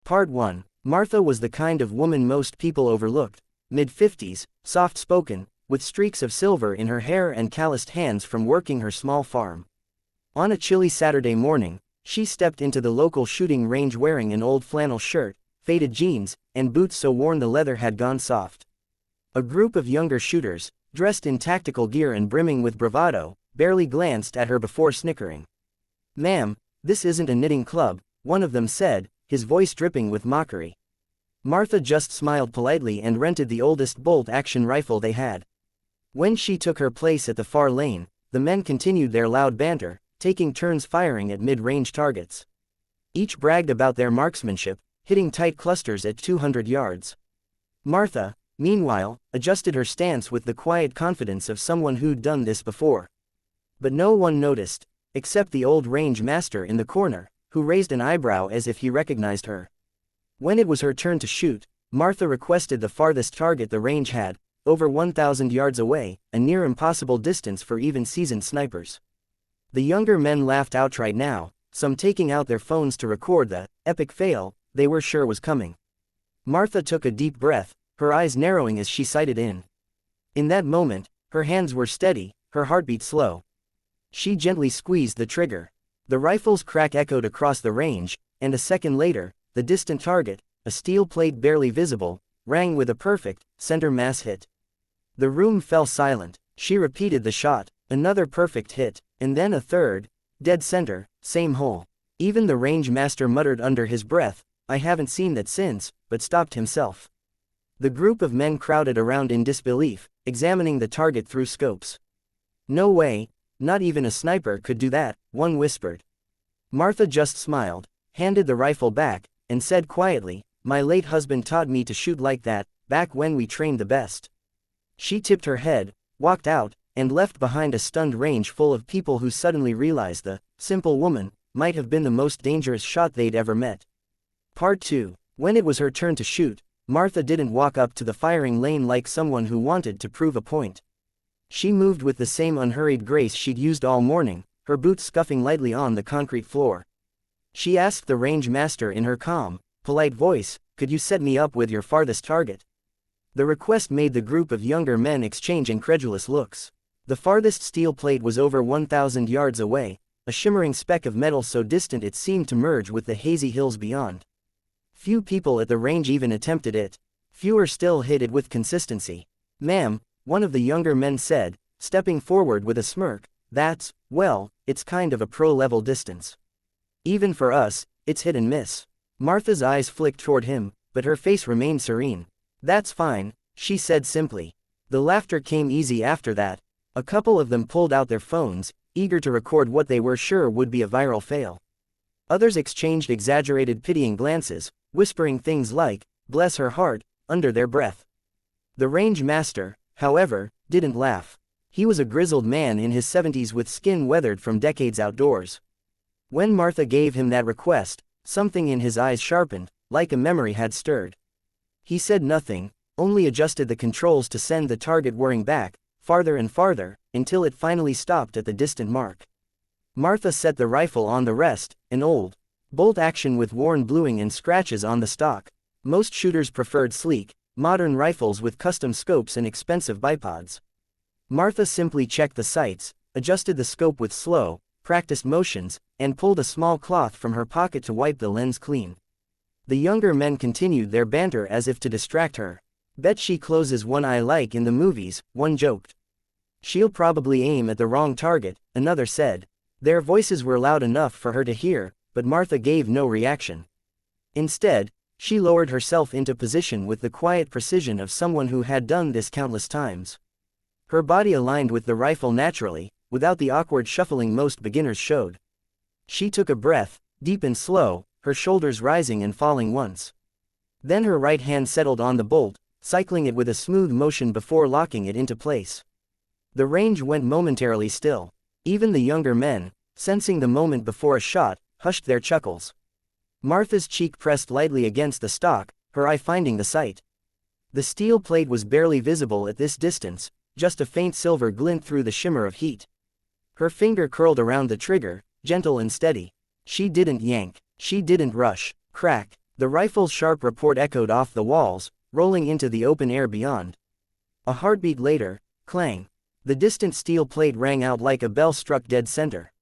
Part 1. Martha was the kind of woman most people overlooked, mid-50s, soft-spoken, with streaks of silver in her hair and calloused hands from working her small farm. On a chilly Saturday morning, she stepped into the local shooting range wearing an old flannel shirt, faded jeans, and boots so worn the leather had gone soft. A group of younger shooters, dressed in tactical gear and brimming with bravado, barely glanced at her before snickering. "Ma'am, this isn't a knitting club," one of them said, his voice dripping with mockery. Martha just smiled politely and rented the oldest bolt-action rifle they had. When she took her place at the far lane, the men continued their loud banter, taking turns firing at mid-range targets. Each bragged about their marksmanship, hitting tight clusters at 200 yards. Martha, meanwhile, adjusted her stance with the quiet confidence of someone who'd done this before. But no one noticed, except the old range master in the corner, who raised an eyebrow as if he recognized her. When it was her turn to shoot, Martha requested the farthest target the range had, over 1,000 yards away, a near impossible distance for even seasoned snipers. The younger men laughed outright now, some taking out their phones to record the epic fail they were sure was coming. Martha took a deep breath, her eyes narrowing as she sighted in. In that moment, her hands were steady, her heartbeat slow. She gently squeezed the trigger. The rifle's crack echoed across the range, and a second later, the distant target, a steel plate barely visible, rang with a perfect, center mass hit. The room fell silent. She repeated the shot, another perfect hit, and then a third, dead center, same hole. Even the range master muttered under his breath, "I haven't seen that since," but stopped himself. The group of men crowded around in disbelief, examining the target through scopes. "No way, not even a sniper could do that," one whispered. Martha just smiled, handed the rifle back, and said quietly, "My late husband taught me to shoot like that, back when we trained the best." She tipped her head, walked out, and left behind a stunned range full of people who suddenly realized the simple woman might have been the most dangerous shot they'd ever met. Part 2. When it was her turn to shoot, Martha didn't walk up to the firing lane like someone who wanted to prove a point. She moved with the same unhurried grace she'd used all morning, her boots scuffing lightly on the concrete floor. She asked the range master in her calm, polite voice, "Could you set me up with your farthest target?" The request made the group of younger men exchange incredulous looks. The farthest steel plate was over 1,000 yards away, a shimmering speck of metal so distant it seemed to merge with the hazy hills beyond. Few people at the range even attempted it. Fewer still hit it with consistency. "Ma'am," one of the younger men said, stepping forward with a smirk, well, it's kind of a pro-level distance. Even for us, it's hit and miss." Martha's eyes flicked toward him, but her face remained serene. "That's fine," she said simply. The laughter came easy after that. A couple of them pulled out their phones, eager to record what they were sure would be a viral fail. Others exchanged exaggerated pitying glances, whispering things like, "Bless her heart," under their breath. The range master, however, didn't laugh. He was a grizzled man in his 70s with skin weathered from decades outdoors. When Martha gave him that request, something in his eyes sharpened, like a memory had stirred. He said nothing, only adjusted the controls to send the target whirring back, farther and farther, until it finally stopped at the distant mark. Martha set the rifle on the rest, an old bolt action with worn bluing and scratches on the stock. Most shooters preferred sleek, modern rifles with custom scopes and expensive bipods. Martha simply checked the sights, adjusted the scope with slow, practiced motions, and pulled a small cloth from her pocket to wipe the lens clean. The younger men continued their banter as if to distract her. "Bet she closes one eye like in the movies," one joked. "She'll probably aim at the wrong target," another said. Their voices were loud enough for her to hear, but Martha gave no reaction. Instead, she lowered herself into position with the quiet precision of someone who had done this countless times. Her body aligned with the rifle naturally, without the awkward shuffling most beginners showed. She took a breath, deep and slow, her shoulders rising and falling once. Then her right hand settled on the bolt, cycling it with a smooth motion before locking it into place. The range went momentarily still. Even the younger men, sensing the moment before a shot, hushed their chuckles. Martha's cheek pressed lightly against the stock, her eye finding the sight. The steel plate was barely visible at this distance, just a faint silver glint through the shimmer of heat. Her finger curled around the trigger, gentle and steady. She didn't yank. She didn't rush. Crack. The rifle's sharp report echoed off the walls, rolling into the open air beyond. A heartbeat later, clang. The distant steel plate rang out like a bell struck dead center.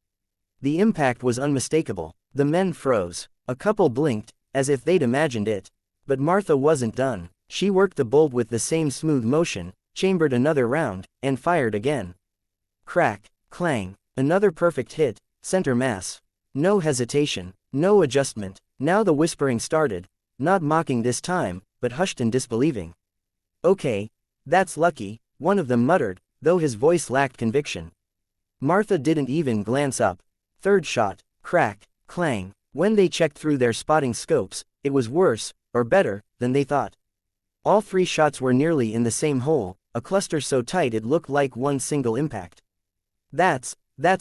The impact was unmistakable. The men froze. A couple blinked, as if they'd imagined it. But Martha wasn't done. She worked the bolt with the same smooth motion, chambered another round, and fired again. Crack, clang, another perfect hit, center mass. No hesitation, no adjustment. Now the whispering started, not mocking this time, but hushed and disbelieving. "Okay, that's lucky," one of them muttered, though his voice lacked conviction. Martha didn't even glance up. Third shot, crack, clang. When they checked through their spotting scopes, it was worse, or better, than they thought. All three shots were nearly in the same hole, a cluster so tight it looked like one single impact. That's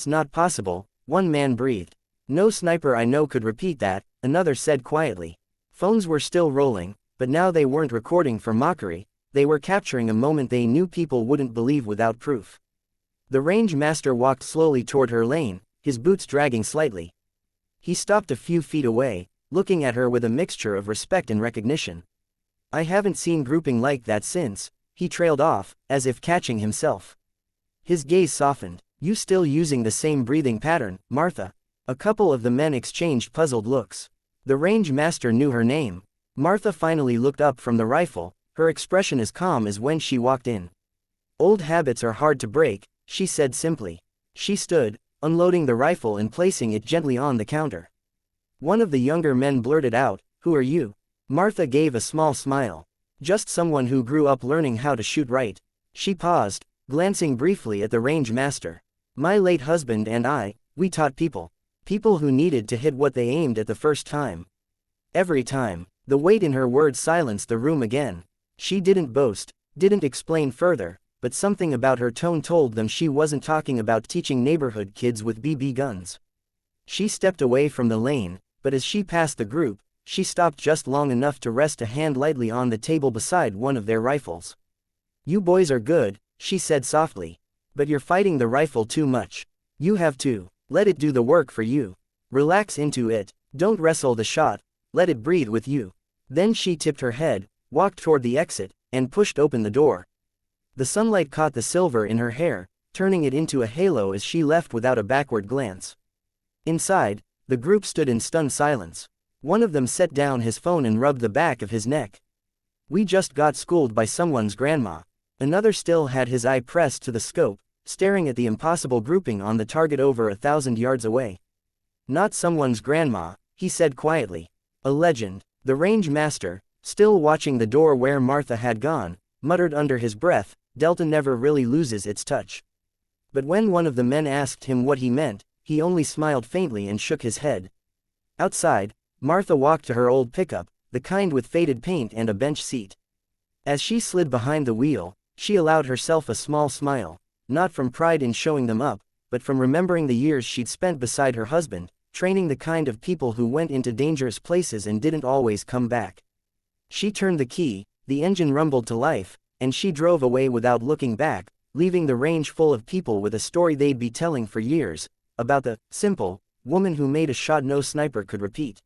not possible," one man breathed. "No sniper I know could repeat that," another said quietly. Phones were still rolling, but now they weren't recording for mockery, they were capturing a moment they knew people wouldn't believe without proof. The range master walked slowly toward her lane, his boots dragging slightly. He stopped a few feet away, looking at her with a mixture of respect and recognition. "I haven't seen grouping like that since," he trailed off, as if catching himself. His gaze softened. "You still using the same breathing pattern, Martha?" A couple of the men exchanged puzzled looks. The range master knew her name. Martha finally looked up from the rifle, her expression as calm as when she walked in. "Old habits are hard to break," she said simply. She stood, unloading the rifle and placing it gently on the counter. One of the younger men blurted out, "Who are you?" Martha gave a small smile. "Just someone who grew up learning how to shoot right." She paused, glancing briefly at the range master. "My late husband and I, we taught people. People who needed to hit what they aimed at the first time. Every time." The weight in her words silenced the room again. She didn't boast, didn't explain further, but something about her tone told them she wasn't talking about teaching neighborhood kids with BB guns. She stepped away from the lane, but as she passed the group, she stopped just long enough to rest a hand lightly on the table beside one of their rifles. "You boys are good," she said softly. "But you're fighting the rifle too much. You have to let it do the work for you. Relax into it, don't wrestle the shot, let it breathe with you." Then she tipped her head, walked toward the exit, and pushed open the door. The sunlight caught the silver in her hair, turning it into a halo as she left without a backward glance. Inside, the group stood in stunned silence. One of them set down his phone and rubbed the back of his neck. "We just got schooled by someone's grandma." Another still had his eye pressed to the scope, staring at the impossible grouping on the target over 1,000 yards away. "Not someone's grandma," he said quietly. "A legend." The range master, still watching the door where Martha had gone, muttered under his breath, "Delta never really loses its touch." But when one of the men asked him what he meant, he only smiled faintly and shook his head. Outside, Martha walked to her old pickup, the kind with faded paint and a bench seat. As she slid behind the wheel, she allowed herself a small smile, not from pride in showing them up, but from remembering the years she'd spent beside her husband, training the kind of people who went into dangerous places and didn't always come back. She turned the key, the engine rumbled to life, and she drove away without looking back, leaving the range full of people with a story they'd be telling for years, about the simple woman who made a shot no sniper could repeat.